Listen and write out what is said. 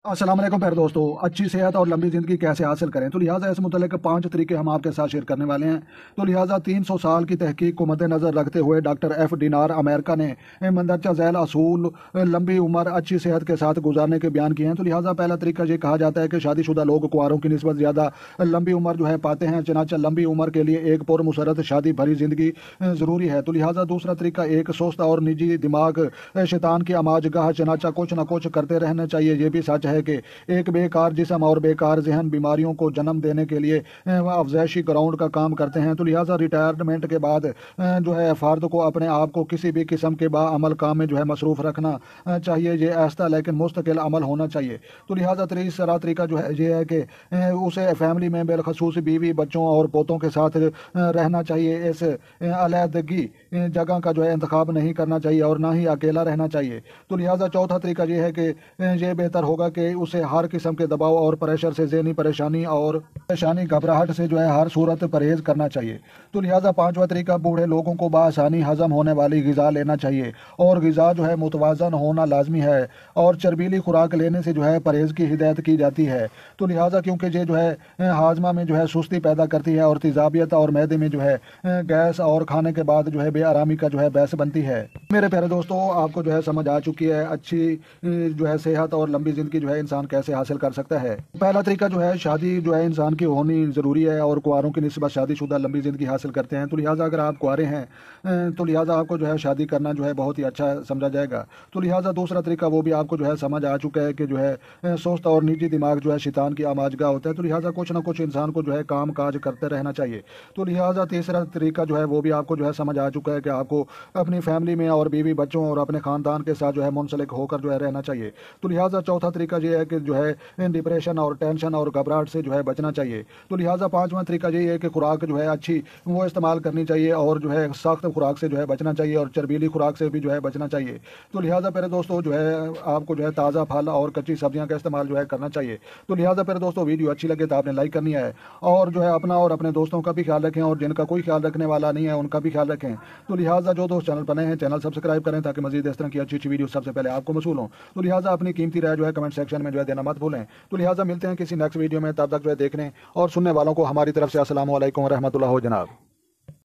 अस्सलाम वालेकुम प्यारे दोस्तों, अच्छी सेहत और लंबी ज़िंदगी कैसे हासिल करें। तो लिहाजा इस मुतल्लिक़ 5 तरीके हम आपके साथ शेयर करने वाले हैं। तो लिहाजा 300 साल की तहकीक को मद्देनज़र रखते हुए डॉक्टर एफ डिनार अमेरिका ने मंदरजा झैल असूल लंबी उम्र अच्छी सेहत के साथ गुजारने के बयान किए हैं। तो लिहाजा पहला तरीका ये कहा जाता है कि शादीशुदा लोग कुंवारों की निस्बत ज़्यादा लंबी उम्र जो है पाते हैं, चनाचा लंबी उम्र के लिए एक पुरमसरत शादी भरी ज़िंदगी ज़रूरी है। तो लिहाजा दूसरा तरीका एक सुस्त और निजी दिमाग शैतान की आमाजगाह, चनाचा कुछ न कुछ करते रहना चाहिए। ये भी सच है कि एक बेकार जिस्म और बेकार जहन बीमारियों को जन्म देने के लिए अफजैशी ग्राउंड का काम करते हैं। तो लिहाजा रिटायरमेंट के बाद जो है फ़र्द को अपने आप को किसी भी किस्म के बाअमल काम में जो है मसरूफ़ रखना चाहिए। ये आहिस्ता लेकिन मुस्तकिल अमल होना चाहिए। तो लिहाजा तीसरा तरीका जो है ये है कि उसे फैमिली में बिलखसूस बीवी बच्चों और पोतों के साथ रहना चाहिए। इस अलहदगी जगह का जो है इंतखाब नहीं करना चाहिए और ना ही अकेला रहना चाहिए। तो लिहाजा चौथा तरीका ये है कि ये बेहतर होगा कि उसे हर किस्म के दबाव और प्रेशर से, ज़हनी परेशानी घबराहट से जो है हर सूरत परहेज करना चाहिए। तो लिहाजा पांचवा तरीका बूढ़े लोगों को बआसानी हजम होने वाली ग़िज़ा लेना चाहिए और ग़िज़ा जो है मुतवाज़न होना लाजमी है और चर्बीली खुराक लेने से जो है परहेज़ की हिदायत की जाती है। तो लिहाजा क्योंकि ये जो है हाजमा में जो है सुस्ती पैदा करती है और तेज़ाबियत और मैदे में जो है गैस और खाने के बाद जो है बेआरामी का जो है बहस बनती है। मेरे प्यारे दोस्तों, आपको जो है समझ आ चुकी है अच्छी जो है सेहत और लंबी ज़िंदगी जो है इंसान कैसे हासिल कर सकता है। पहला तरीका जो है शादी जो है इंसान की होनी ज़रूरी है और कुंवारों की निस्बत शादीशुदा लंबी ज़िंदगी हासिल करते हैं। तो लिहाजा अगर आप कुंवारे हैं तो लिहाजा आपको जो है शादी करना जो है बहुत ही अच्छा समझा जाएगा। तो लिहाजा दूसरा तरीका वो भी आपको जो है समझ आ चुका है कि जो है सुस्त और निजी दिमाग जो है शैतान की आमाजगाह होता है। तो लिहाजा कुछ ना कुछ इंसान को जो है काम काज करते रहना चाहिए। तो लिहाजा तीसरा तरीका जो है वो भी आपको जो है समझ आ चुका है कि आपको अपनी फैमिली में और बीवी बच्चों और अपने ख़ानदान के साथ जो है मुंसलिक होकर जो है रहना चाहिए। तो लिहाजा चौथा तरीका ये है कि जो है डिप्रेशन और टेंशन और घबराहट से जो है बचना चाहिए। तो लिहाजा पांचवा तरीका ये है कि खुराक जो है अच्छी वो इस्तेमाल करनी चाहिए और जो है सख्त खुराक से जो है बचना चाहिए और चर्बीली खुराक से भी जो है बचना चाहिए। तो लिहाजा मेरे दोस्तों जो है आपको जो है ताज़ा फल और कच्ची सब्जियां का इस्तेमाल जो है करना चाहिए। तो लिहाजा मेरे दोस्तों वीडियो अच्छी लगे तो आपने लाइक करनी है और जो है अपना और अपने दोस्तों का भी ख्याल रखें और जिनका कोई ख्याल रखने वाला नहीं है उनका भी ख्याल रखें। तो लिहाजा जो दोस्त चैनल पर नए हैं चैनल सब्सक्राइब करें ताकि मजीद इस तरह की अच्छी अच्छी वीडियो सबसे पहले आपको मसूल हों। तो लिहाजा अपनी कीमती राय जो है कमेंट सेक्शन में जो है देना मत भूलें। तो लिहाजा मिलते हैं किसी नेक्स्ट वीडियो में, तब तक जो है देखने और सुनने वालों को हमारी तरफ से अस्सलाम वालेकुम व रहमतुल्लाह जनाब।